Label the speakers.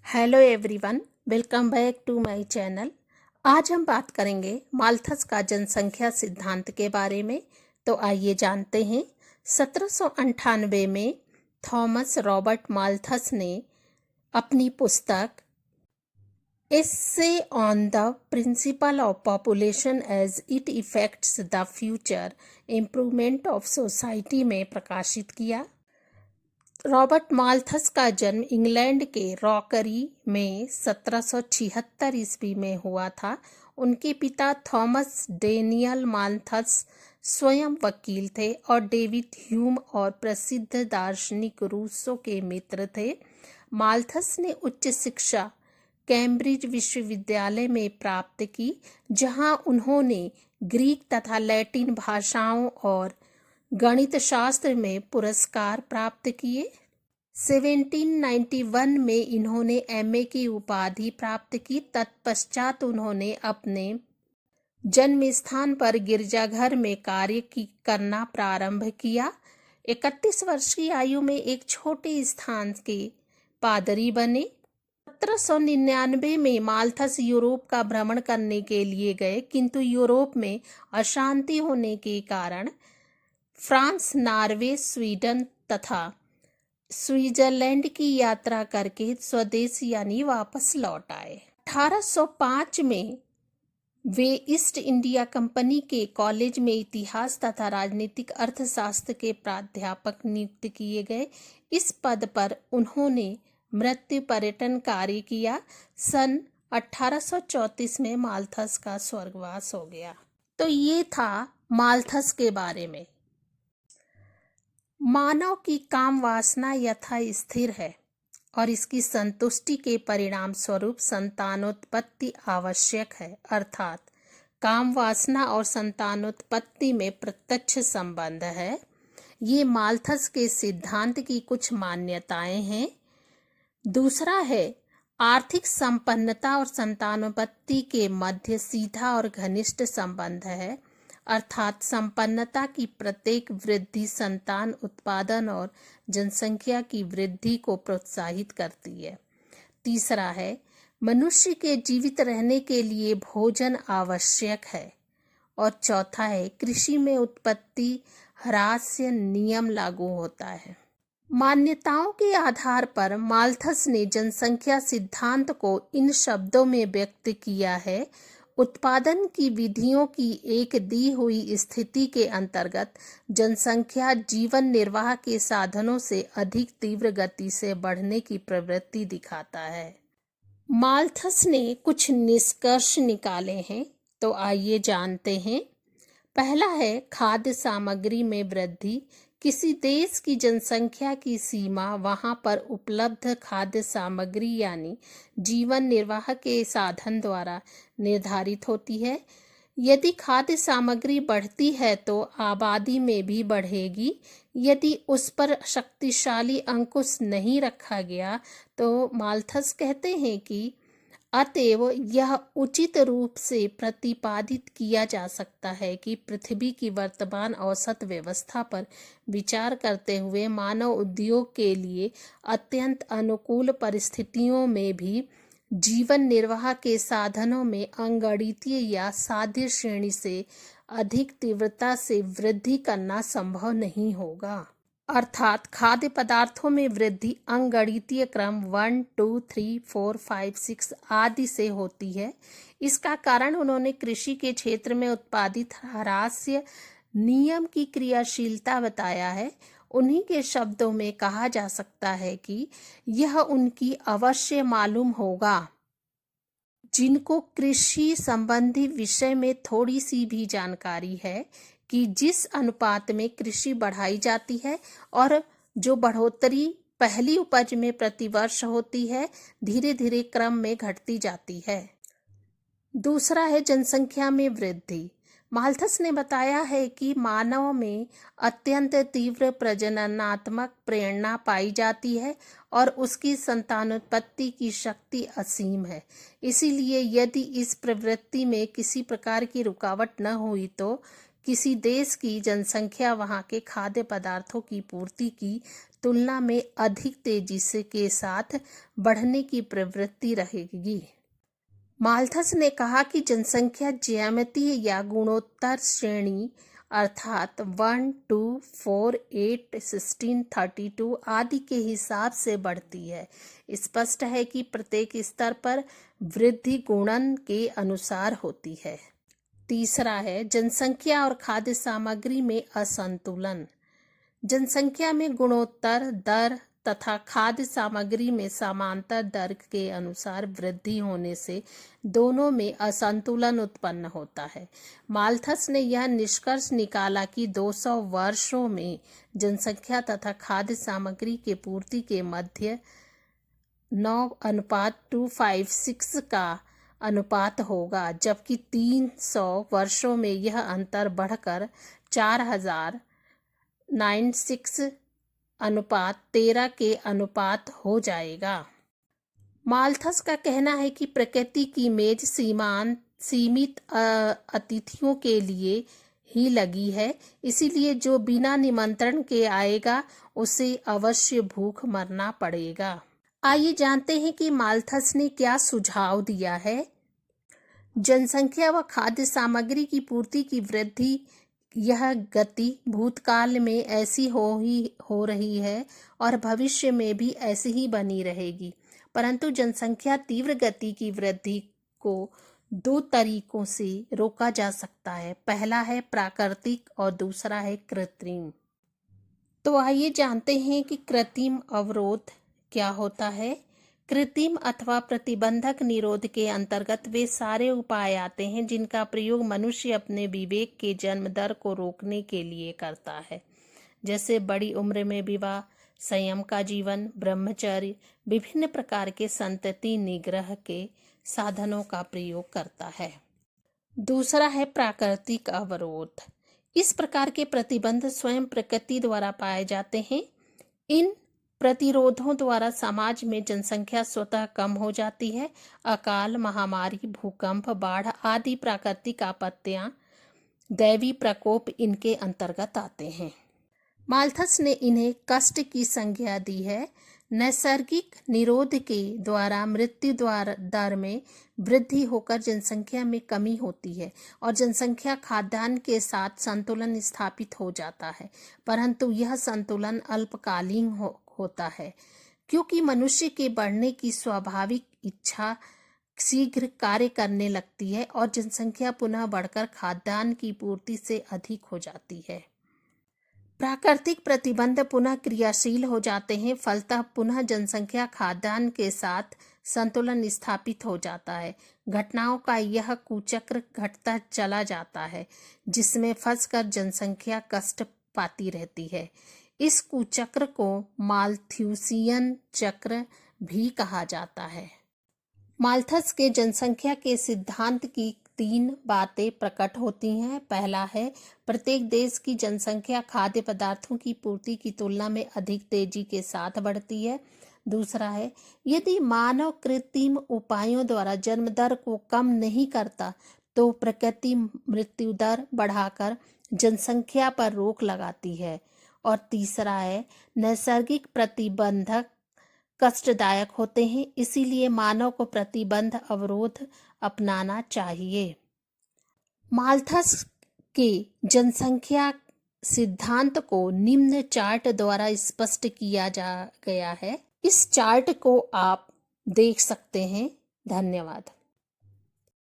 Speaker 1: Hello everyone, welcome back to my channel. आज हम बात करेंगे माल्थस का जनसंख्या सिद्धांत के बारे में। तो आइए जानते हैं। 1798 में थॉमस रॉबर्ट माल्थस ने अपनी पुस्तक essay on the principle of population as it affects the future improvement of society में प्रकाशित किया। रॉबर्ट माल्थस का जन्म इंग्लैंड के रॉकरी में 1776 ईस्वी में हुआ था। उनके पिता थॉमस डेनियल माल्थस स्वयं वकील थे और डेविड ह्यूम और प्रसिद्ध दार्शनिक रूसो के मित्र थे। माल्थस ने उच्च शिक्षा कैम्ब्रिज विश्वविद्यालय में प्राप्त की, जहां उन्होंने ग्रीक तथा लैटिन भाषाओं और गणित शास्त्र में पुरस्कार प्राप्त किए। 1791 में इन्होंने एमए की उपाधि प्राप्त की। तत्पश्चात उन्होंने अपने जन्म स्थान पर गिरजाघर में करना प्रारंभ किया। 31 वर्ष की आयु में एक छोटे स्थान के पादरी बने। 1799 में माल्थस यूरोप का भ्रमण करने के लिए गए, किंतु यूरोप में अशांति होने के कारण फ्रांस, नॉर्वे, स्वीडन तथा स्विट्जरलैंड की यात्रा करके स्वदेश यानी वापस लौट आए। 1805 में वे ईस्ट इंडिया कंपनी के कॉलेज में इतिहास तथा राजनीतिक अर्थशास्त्र के प्राध्यापक नियुक्त किए गए। इस पद पर उन्होंने मृत्यु पर्यटन कार्य किया। सन 1834 में माल्थस का स्वर्गवास हो गया। तो ये था माल्थस के बारे में। मानव की काम वासना यथा स्थिर है और इसकी संतुष्टि के परिणाम स्वरूप संतानोत्पत्ति आवश्यक है, अर्थात काम वासना और संतानोत्पत्ति में प्रत्यक्ष संबंध है। ये माल्थस के सिद्धांत की कुछ मान्यताएं हैं। दूसरा है, आर्थिक संपन्नता और संतानोत्पत्ति के मध्य सीधा और घनिष्ठ संबंध है, अर्थात संपन्नता की प्रत्येक वृद्धि संतान उत्पादन और जनसंख्या की वृद्धि को प्रोत्साहित करती है। तीसरा है, मनुष्य के जीवित रहने के लिए भोजन आवश्यक है। और चौथा है, कृषि में उत्पत्ति ह्रास्य नियम लागू होता है। मान्यताओं के आधार पर माल्थस ने जनसंख्या सिद्धांत को इन शब्दों में व्यक्त किया है: उत्पादन की विधियों की एक दी हुई स्थिति के अंतर्गत जनसंख्या जीवन निर्वाह के साधनों से अधिक तीव्र गति से बढ़ने की प्रवृत्ति दिखाता है। माल्थस ने कुछ निष्कर्ष निकाले हैं, तो आइए जानते हैं। पहला है, खाद्य सामग्री में वृद्धि। किसी देश की जनसंख्या की सीमा वहां पर उपलब्ध खाद्य सामग्री यानी जीवन निर्वाह के साधन द्वारा निर्धारित होती है। यदि खाद्य सामग्री बढ़ती है तो आबादी में भी बढ़ेगी। यदि उस पर शक्तिशाली अंकुश नहीं रखा गया तो माल्थस कहते हैं कि अतएव यह उचित रूप से प्रतिपादित किया जा सकता है कि पृथ्वी की वर्तमान औसत व्यवस्था पर विचार करते हुए मानव उद्योग के लिए अत्यंत अनुकूल परिस्थितियों में भी जीवन निर्वाह के साधनों में अंगणितीय या साध्य श्रेणी से अधिक तीव्रता से वृद्धि करना संभव नहीं होगा। अर्थात खाद्य पदार्थों में वृद्धि अंगणितीय क्रम 1, 2, 3, 4, 5, 6 आदि से होती है। इसका कारण उन्होंने कृषि के क्षेत्र में उत्पादित ह्रास्य नियम की क्रियाशीलता बताया है। उन्हीं के शब्दों में कहा जा सकता है कि यह उनकी अवश्य मालूम होगा जिनको कृषि संबंधी विषय में थोड़ी सी भी जानकारी है कि जिस अनुपात में कृषि बढ़ाई जाती है और जो बढ़ोतरी पहली उपज में प्रतिवर्ष होती है, धीरे धीरे क्रम में घटती जाती है। दूसरा है, जनसंख्या में वृद्धि। माल्थस ने बताया है कि मानव में अत्यंत तीव्र प्रजननात्मक प्रेरणा पाई जाती है और उसकी संतानोत्पत्ति की शक्ति असीम है। इसीलिए यदि इस प्रवृत्ति में किसी प्रकार की रुकावट न हुई तो किसी देश की जनसंख्या वहां के खाद्य पदार्थों की पूर्ति की तुलना में अधिक तेजी से के साथ बढ़ने की प्रवृत्ति रहेगी। माल्थस ने कहा कि जनसंख्या ज्यामितीय या गुणोत्तर श्रेणी अर्थात 1, 2, 4, 8, 16, 32 आदि के हिसाब से बढ़ती है। स्पष्ट है कि प्रत्येक स्तर पर वृद्धि गुणन के अनुसार होती है। तीसरा है जनसंख्या और खाद्य सामग्री में असंतुलन। जनसंख्या में गुणोत्तर दर तथा खाद्य सामग्री में समांतर दर के अनुसार वृद्धि होने से दोनों में असंतुलन उत्पन्न होता है। माल्थस ने यह निष्कर्ष निकाला कि 200 वर्षों में जनसंख्या तथा खाद्य सामग्री के पूर्ति के मध्य 9:256 का अनुपात होगा, जबकि 300 वर्षों में यह अंतर बढ़कर 4096:13 के अनुपात हो जाएगा। माल्थस का कहना है कि प्रकृति की मेज सीमित अतिथियों के लिए ही लगी है, इसीलिए जो बिना निमंत्रण के आएगा उसे अवश्य भूख मरना पड़ेगा। आइए जानते हैं कि माल्थस ने क्या सुझाव दिया है। जनसंख्या व खाद्य सामग्री की पूर्ति की वृद्धि यह गति भूतकाल में ऐसी हो रही है और भविष्य में भी ऐसी ही बनी रहेगी, परंतु जनसंख्या तीव्र गति की वृद्धि को 2 तरीकों से रोका जा सकता है। पहला है प्राकृतिक और दूसरा है कृत्रिम। तो आइए जानते हैं कि कृत्रिम अवरोध क्या होता है। कृत्रिम अथवा प्रतिबंधक निरोध के अंतर्गत वे सारे उपाय आते हैं जिनका प्रयोग मनुष्य अपने विवेक के जन्म दर को रोकने के लिए करता है, जैसे बड़ी उम्र में विवाह, संयम का जीवन, ब्रह्मचर्य, विभिन्न प्रकार के संतति निग्रह के साधनों का प्रयोग करता है। दूसरा है प्राकृतिक अवरोध। इस प्रकार के प्रतिबंध स्वयं प्रकृति द्वारा पाए जाते हैं। इन प्रतिरोधों द्वारा समाज में जनसंख्या स्वतः कम हो जाती है। अकाल, महामारी, भूकंप, बाढ़ आदि प्राकृतिक आपत्तियां, दैवी प्रकोप इनके अंतर्गत आते हैं। माल्थस ने इन्हें कष्ट की संज्ञा दी है। नैसर्गिक निरोध के द्वारा मृत्यु दर में वृद्धि होकर जनसंख्या में कमी होती है और जनसंख्या खाद्यान्न के साथ संतुलन स्थापित हो जाता है, परंतु यह संतुलन अल्पकालीन होता है, क्योंकि मनुष्य के बढ़ने की स्वाभाविक इच्छा शीघ्र कार्य करने लगती है और जनसंख्या पुनः बढ़कर खाद्यान्न की पूर्ति से अधिक हो जाती है। प्राकृतिक प्रतिबंध पुनः क्रियाशील हो जाते हैं, फलतः पुनः जनसंख्या खाद्यान्न के साथ संतुलन स्थापित हो जाता है। घटनाओं का यह कुचक्र घटता चला जाता है, जिसमें फंसकर जनसंख्या कष्ट पाती रहती है। इस कुचक्र को माल्थुसियन चक्र भी कहा जाता है। माल्थस के जनसंख्या के सिद्धांत की 3 बातें प्रकट होती हैं। पहला है प्रत्येक देश की जनसंख्या खाद्य पदार्थों की पूर्ति की तुलना में अधिक तेजी के साथ बढ़ती है। दूसरा है यदि मानव कृत्रिम उपायों द्वारा जन्म दर को कम नहीं करता तो प्रकृति मृत्यु दर बढ़ाकर जनसंख्या पर रोक लगाती है। और तीसरा है नैसर्गिक प्रतिबंधक कष्टदायक होते हैं, इसीलिए मानव को प्रतिबंध अवरोध अपनाना चाहिए। माल्थस के जनसंख्या सिद्धांत को निम्न चार्ट द्वारा स्पष्ट किया गया है। इस चार्ट को आप देख सकते हैं। धन्यवाद।